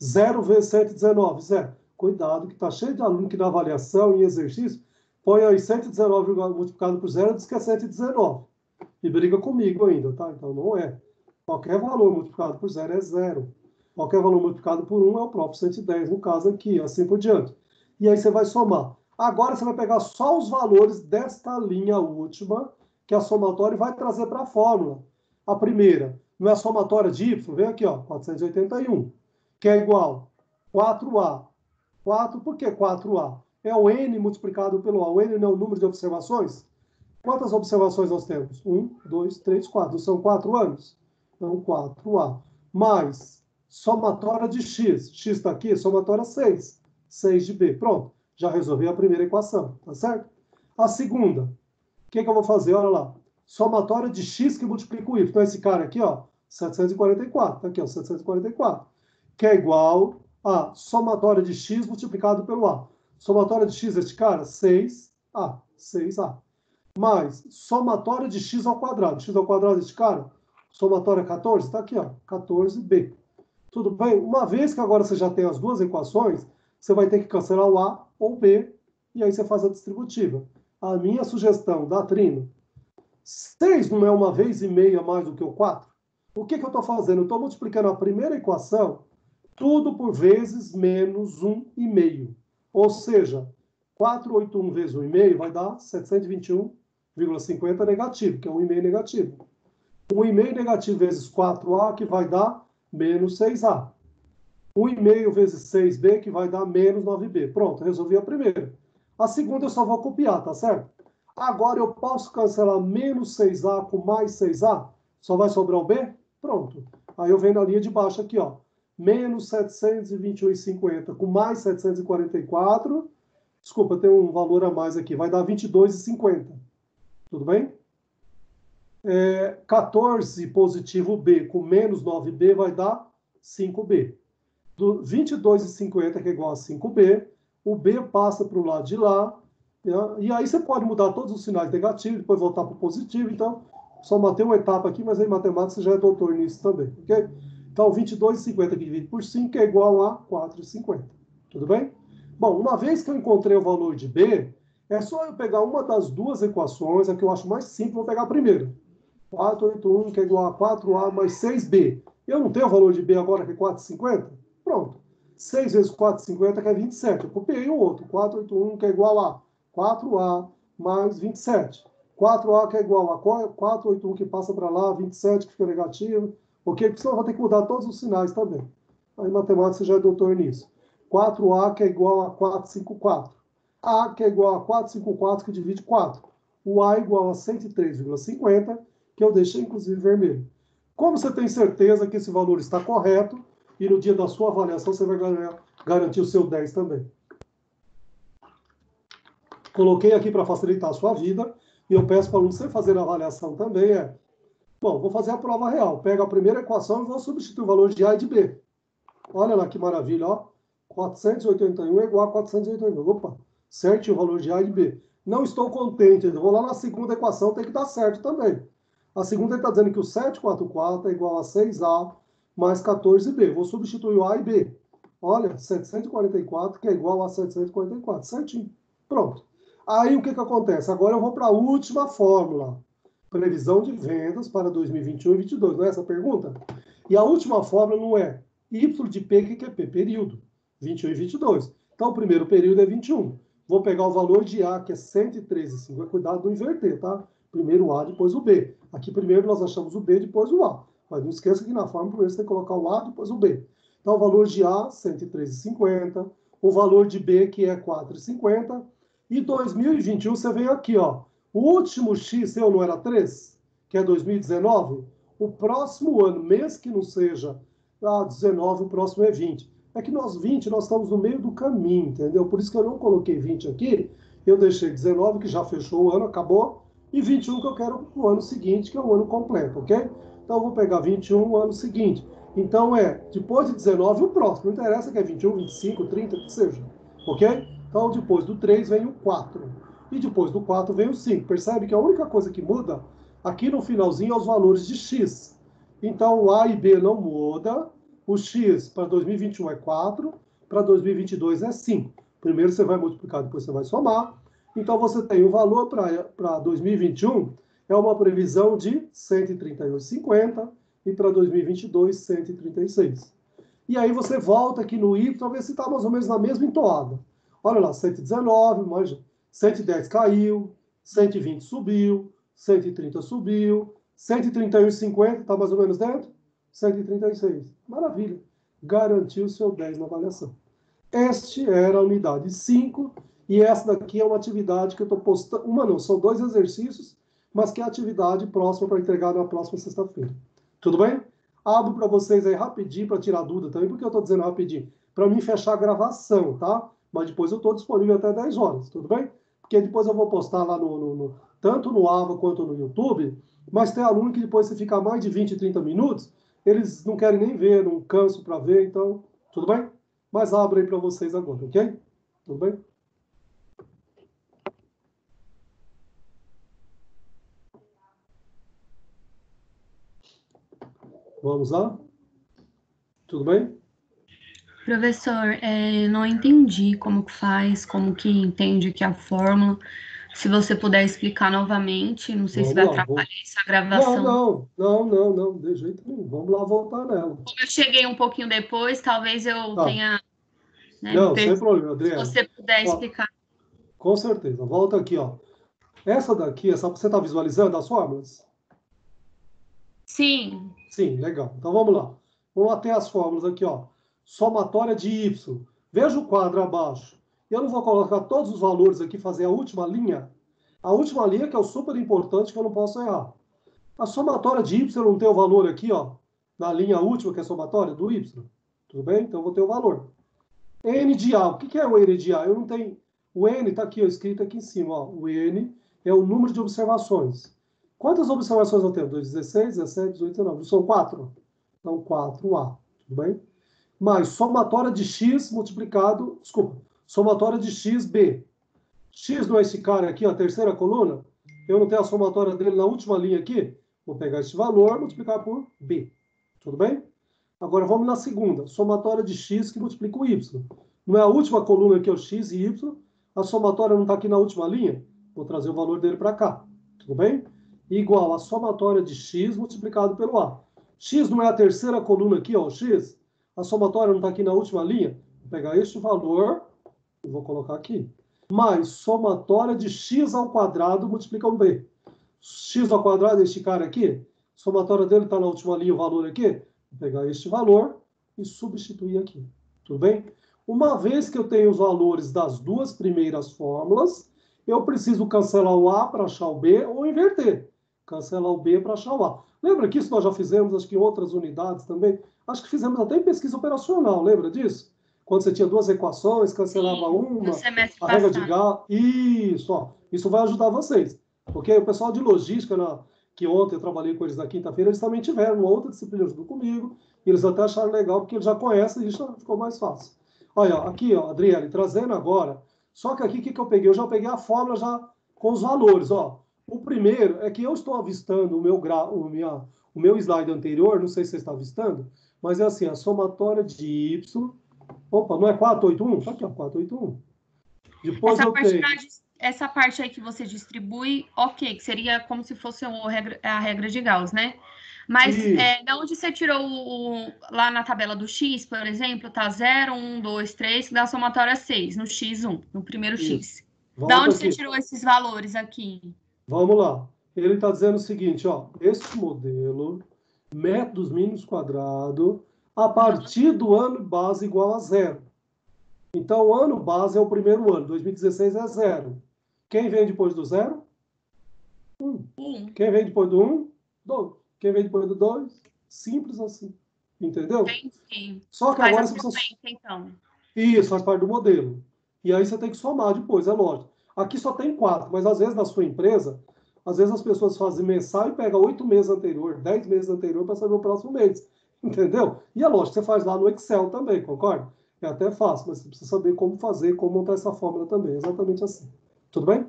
0 vezes 119, 0. Cuidado, que está cheio de aluno que na avaliação, em exercício, põe aí 119 multiplicado por 0, diz que é 119. E briga comigo ainda, tá? Então não é. Qualquer valor multiplicado por 0 é 0. Qualquer valor multiplicado por 1 é o próprio 110, no caso aqui, assim por diante. E aí você vai somar. Agora você vai pegar só os valores desta linha última, que é a somatória, e vai trazer para a fórmula. A primeira, não é a somatória de y, vem aqui, ó, 481, que é igual a 4A. 4, por que 4A? É o N multiplicado pelo A. O N não é o número de observações? Quantas observações nós temos? 1, 2, 3, 4. São 4 anos? Então, 4A. Mais somatória de X. X está aqui, somatória 6. 6 de B. Pronto. Já resolvi a primeira equação. Tá certo? A segunda. O que eu vou fazer? Olha lá. Somatória de X que multiplica o Y. Então, esse cara aqui, ó, 744. Tá aqui, ó, 744. Que é igual a somatória de X multiplicado pelo A. Somatória de x deste cara, 6A. 6A. Mais somatória de x ao quadrado. X ao quadrado deste cara, somatória 14, está aqui, ó, 14B. Tudo bem? Uma vez que agora você já tem as duas equações, você vai ter que cancelar o A ou B, e aí você faz a distributiva. A minha sugestão da Trino, 6 não é uma vez e meia mais do que o 4? O que eu estou fazendo? Eu estou multiplicando a primeira equação, tudo por vezes menos 1,5. Ou seja, 481 vezes 1,5 vai dar 721,50 negativo, que é 1,5 negativo. 1,5 negativo vezes 4A, que vai dar menos 6A. 1,5 vezes 6B, que vai dar menos 9B. Pronto, resolvi a primeira. A segunda eu só vou copiar, tá certo? Agora eu posso cancelar menos 6A com mais 6A? Só vai sobrar o B? Pronto. Aí eu venho na linha de baixo aqui, ó. Menos 721,50 com mais 744, Desculpa, tem um valor a mais aqui. Vai dar 22,50. Tudo bem? 14 positivo B com menos 9B vai dar 5B. Do 22,50, que é igual a 5B, o B passa para o lado de lá, e aí você pode mudar todos os sinais negativos, depois voltar para o positivo. Então, só matei uma etapa aqui, mas aí em matemática você já é doutor nisso também, ok? Então, 22,50 que divide por 5 é igual a 4,50. Tudo bem? Bom, uma vez que eu encontrei o valor de B, é só eu pegar uma das duas equações, a que eu acho mais simples, vou pegar a primeira. 481, que é igual a 4A mais 6B. Eu não tenho o valor de B agora, que é 4,50? Pronto. 6 vezes 4,50, que é 27. Eu copiei o outro. 481, que é igual a 4A mais 27. 4A, que é igual a 481, que passa para lá, 27, que fica negativo. Ok? Porque senão eu vou ter que mudar todos os sinais também. Aí, em matemática, você já é doutor nisso. 4A, que é igual a 454. A, que é igual a 454, que divide 4. O A é igual a 103,50, que eu deixei, inclusive, vermelho. Como você tem certeza que esse valor está correto, e no dia da sua avaliação você vai garantir o seu 10 também. Coloquei aqui para facilitar a sua vida, e eu peço para o aluno, você fazer a avaliação também, bom, vou fazer a prova real. Pego a primeira equação e vou substituir o valor de A e de B. Olha lá que maravilha, ó. 481 é igual a 481. Opa, certo o valor de A e de B. Não estou contente, eu vou lá na segunda equação, tem que dar certo também. A segunda está dizendo que o 744 é igual a 6A mais 14B. Vou substituir o A e B. Olha, 744, que é igual a 744. Certinho. Pronto. Aí, o que acontece? Agora eu vou para a última fórmula. Previsão de vendas para 2021 e 2022. Não é essa a pergunta? E a última fórmula não é Y de P, que é P? Período. 21 e 22. Então, o primeiro período é 21. Vou pegar o valor de A, que é 113,5. Cuidado não inverter, tá? Primeiro o A, depois o B. Aqui primeiro nós achamos o B, depois o A. Mas não esqueça que na fórmula primeiro você tem que colocar o A, depois o B. Então, o valor de A, 113,50. O valor de B, que é 4,50. E 2021, você vem aqui, ó. O último X seu não era 3, que é 2019? O próximo ano, mês que não seja 19, o próximo é 20. É que nós 20, nós estamos no meio do caminho, entendeu? Por isso que eu não coloquei 20 aqui. Eu deixei 19, que já fechou o ano, acabou. E 21, que eu quero o ano seguinte, que é o ano completo, ok? Então, eu vou pegar 21, o ano seguinte. Então, depois de 19, o próximo. Não interessa que é 21, 25, 30, que seja. Ok? Então, depois do 3 vem o 4. E depois do 4 vem o 5. Percebe que a única coisa que muda aqui no finalzinho é os valores de X. Então, o A e B não muda. O X para 2021 é 4, para 2022 é 5. Primeiro você vai multiplicar, depois você vai somar. Então, você tem o valor para 2021, é uma previsão de 138,50, e para 2022, 136. E aí você volta aqui no Y para ver se está mais ou menos na mesma entoada. Olha lá, 119, manja. 110 caiu, 120 subiu, 130 subiu, 131,50 está mais ou menos dentro, 136. Maravilha. Garantiu o seu 10 na avaliação. Este era a unidade 5, e essa daqui é uma atividade que eu estou postando. Uma não, são 2 exercícios, mas que é a atividade próxima para entregar na próxima sexta-feira. Tudo bem? Abro para vocês aí rapidinho para tirar dúvida também. Por que eu estou dizendo rapidinho? Para mim fechar a gravação, tá? Mas depois eu estou disponível até 10 horas, tudo bem? Porque depois eu vou postar lá tanto no AVA quanto no YouTube, mas tem aluno que depois você fica mais de 20, 30 minutos, eles não querem nem ver, não canso para ver, então, tudo bem? Mas abro aí para vocês agora, ok? Tudo bem? Vamos lá? Tudo bem? Professor, não entendi como que faz, como que entende aqui a fórmula. Se você puder explicar novamente, não sei se vai atrapalhar essa gravação. Não, de jeito nenhum. Vamos lá voltar nela. Como eu cheguei um pouquinho depois, talvez eu tenha... Né, não, sem problema, Adriana. Se você puder explicar. Com certeza. Volta aqui, ó. Essa daqui, você está visualizando as fórmulas? Sim. Sim, legal. Então vamos lá. Vamos até as fórmulas aqui, ó. Somatória de Y. Veja o quadro abaixo. Eu não vou colocar todos os valores aqui, fazer a última linha. A última linha que é o super importante, que eu não posso errar. A somatória de Y não tem o valor aqui, ó, na linha última, que é a somatória do Y. Tudo bem? Então eu vou ter o valor. N de A. O que é o N de A? Eu não tenho O N está aqui, ó, escrito aqui em cima. Ó. O N é o número de observações. Quantas observações eu tenho? 2, 16, 17, 18, 19. São 4. Então, 4A. Tudo bem? Mais somatória de X multiplicado... Desculpa. Somatória de XB. X não é esse cara aqui, a terceira coluna? Eu não tenho a somatória dele na última linha aqui? Vou pegar esse valor e multiplicar por B. Tudo bem? Agora vamos na segunda. Somatória de X que multiplica o Y. Não é a última coluna aqui, é o X e Y. A somatória não está aqui na última linha? Vou trazer o valor dele para cá. Tudo bem? Igual a somatória de X multiplicado pelo A. X não é a terceira coluna aqui, ó, o X. A somatória não está aqui na última linha? Vou pegar este valor e vou colocar aqui. Mais somatória de X ao quadrado multiplica o B. X ao quadrado, este cara aqui, somatória dele está na última linha, o valor aqui. Vou pegar este valor e substituir aqui. Tudo bem? Uma vez que eu tenho os valores das duas primeiras fórmulas, eu preciso cancelar o A para achar o B ou inverter. Cancelar o B para achar o A. Lembra que isso nós já fizemos, acho que em outras unidades também? Acho que fizemos até em pesquisa operacional, lembra disso? Quando você tinha duas equações, cancelava uma, a regra de Gauss. Isso, ó, isso vai ajudar vocês. Porque o pessoal de logística, que ontem eu trabalhei com eles na quinta-feira, eles também tiveram uma outra disciplina junto comigo, e eles até acharam legal, porque eles já conhecem e isso ficou mais fácil. Olha, aqui, ó, Adriele, trazendo agora, só que aqui o que eu peguei? Eu já peguei a fórmula já com os valores, ó. O primeiro é que eu estou avistando o meu slide anterior, não sei se você está avistando, mas é assim, a somatória de Y. Opa, não é 481? Tá aqui, ó, 481. Depois essa parte aí que você distribui, ok, que seria como se fosse a regra de Gauss, né? Mas de onde você tirou lá na tabela do X, por exemplo, tá 0, 1, 2, 3, que dá a somatória 6, no X1, no primeiro X. Da onde você tirou esses valores aqui? Vamos lá. Ele está dizendo o seguinte, ó, esse modelo, métodos mínimos quadrado, a partir do ano base igual a 0. Então, o ano base é o primeiro ano, 2016 é 0. Quem vem depois do 0? 1. Quem vem depois do 1? 2. Quem vem depois do 2? Simples assim. Entendeu? Entendi. Só que agora você precisa... então. Isso, faz parte do modelo. E aí você tem que somar depois, é lógico. Aqui só tem 4, mas às vezes na sua empresa, às vezes as pessoas fazem mensal e pegam 8 meses anterior, 10 meses anterior para saber o próximo mês. Entendeu? E é lógico, você faz lá no Excel também, concorda? É até fácil, mas você precisa saber como fazer, como montar essa fórmula também. Exatamente assim. Tudo bem?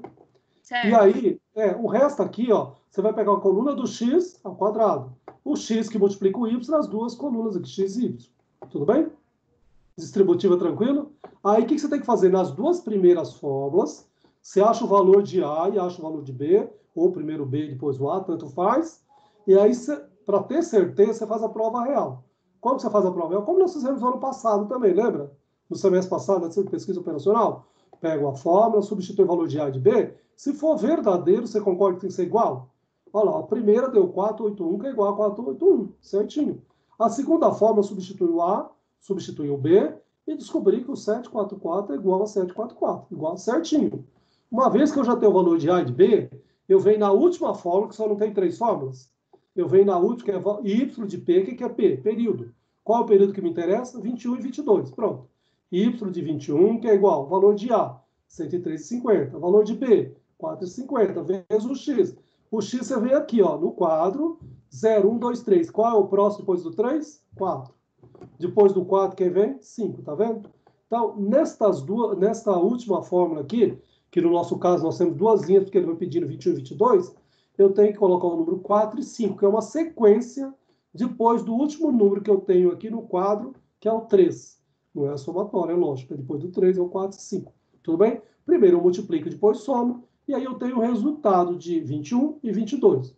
Certo. E aí, o resto aqui, ó, você vai pegar a coluna do X ao quadrado. O X que multiplica o Y nas duas colunas aqui, X e Y. Tudo bem? Distributiva tranquilo? Aí, o que você tem que fazer? Nas duas primeiras fórmulas, você acha o valor de A e acha o valor de B, ou primeiro B e depois o A, tanto faz. E aí, para ter certeza, você faz a prova real. Como você faz a prova real? Como nós fizemos no ano passado também, lembra? No semestre passado, na pesquisa operacional. Pega a fórmula, substitui o valor de A e de B. Se for verdadeiro, você concorda que tem que ser igual? Olha lá, a primeira deu 481, que é igual a 481, certinho. A segunda fórmula substitui o A, substitui o B, e descobri que o 744 é igual a 744, igual certinho. Uma vez que eu já tenho o valor de A e de B, eu venho na última fórmula, que só não tem 3 fórmulas. Eu venho na última, que é Y de P, que é P? Período. Qual é o período que me interessa? 21 e 22, pronto. Y de 21, que é igual ao valor de A, 103,50. Valor de B, 4,50, vezes o X. O X você vê aqui, ó, no quadro, 0, 1, 2, 3. Qual é o próximo depois do 3? 4. Depois do 4, quem vem? 5, tá vendo? Então, nesta última fórmula aqui, que no nosso caso nós temos duas linhas, porque ele vai pedindo 21 e 22, eu tenho que colocar o número 4 e 5, que é uma sequência depois do último número que eu tenho aqui no quadro, que é o 3. Não é a somatória, é lógico. Depois do 3 é o 4 e 5. Tudo bem? Primeiro eu multiplico, depois somo, e aí eu tenho o resultado de 21 e 22.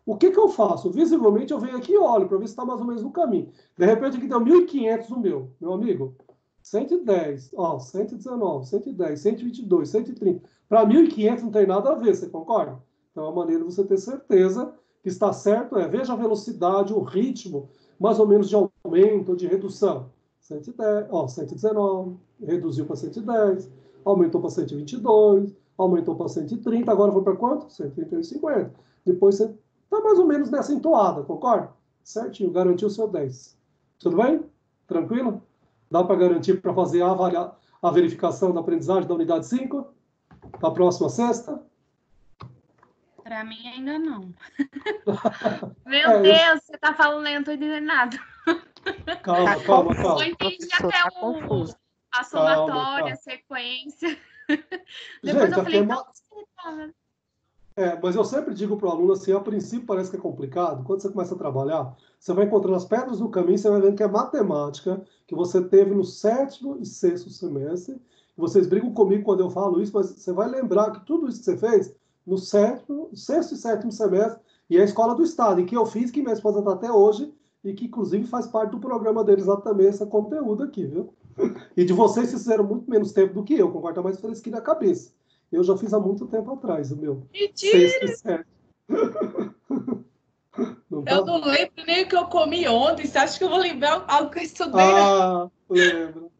O que eu faço? Visivelmente eu venho aqui e olho para ver se está mais ou menos no caminho. De repente aqui deu 1.500 no meu amigo. 110, ó, 119, 110, 122, 130. Para 1.500 não tem nada a ver, você concorda? Então, a maneira de você ter certeza que está certo veja a velocidade, o ritmo, mais ou menos de aumento ou de redução. 110, ó, 119, reduziu para 110, aumentou para 122, aumentou para 130, agora foi para quanto? 131,50. Depois você está mais ou menos nessa entoada, concorda? Certinho, garantiu o seu 10. Tudo bem? Tranquilo? Dá para garantir para fazer a verificação da aprendizagem da unidade 5? Para a próxima sexta? Para mim ainda não. Meu Deus, você tá falando, eu não tô entendendo nada. Calma. Eu entendi até a somatória, a sequência. Depois Gente, eu falei, mas eu sempre digo para o aluno assim, a princípio parece que é complicado, quando você começa a trabalhar, você vai encontrando as pedras do caminho, você vai vendo que é matemática, que você teve no 7º e 6º semestre. Vocês brigam comigo quando eu falo isso, mas você vai lembrar que tudo isso que você fez no 6º e 7º semestre, e é a escola do Estado, e que eu fiz, que minha esposa está até hoje, e que inclusive faz parte do programa deles lá também, esse conteúdo aqui, viu? E de vocês, vocês fizeram muito menos tempo do que eu, com quarta mais fresquinho na cabeça. Eu já fiz há muito tempo atrás, o meu. Mentira! 6º e 7º. Eu não lembro nem o que eu comi ontem. Você acha que eu vou lembrar algo que eu estudei? Lembro.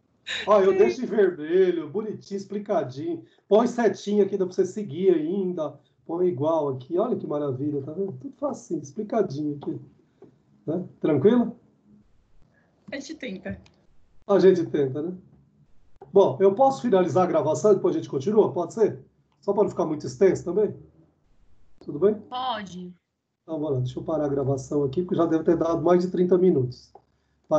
Ó, eu deixo em vermelho, bonitinho, explicadinho. Põe setinha aqui, dá para você seguir ainda. Põe igual aqui. Olha que maravilha, tá vendo? Tudo facinho, explicadinho aqui. Né? Tranquilo? A gente tenta. A gente tenta, né? Bom, eu posso finalizar a gravação e depois a gente continua? Pode ser? Só para não ficar muito extenso também? Tudo bem? pode. Então, vamos lá, deixa eu parar a gravação aqui, porque já deve ter dado mais de 30 minutos.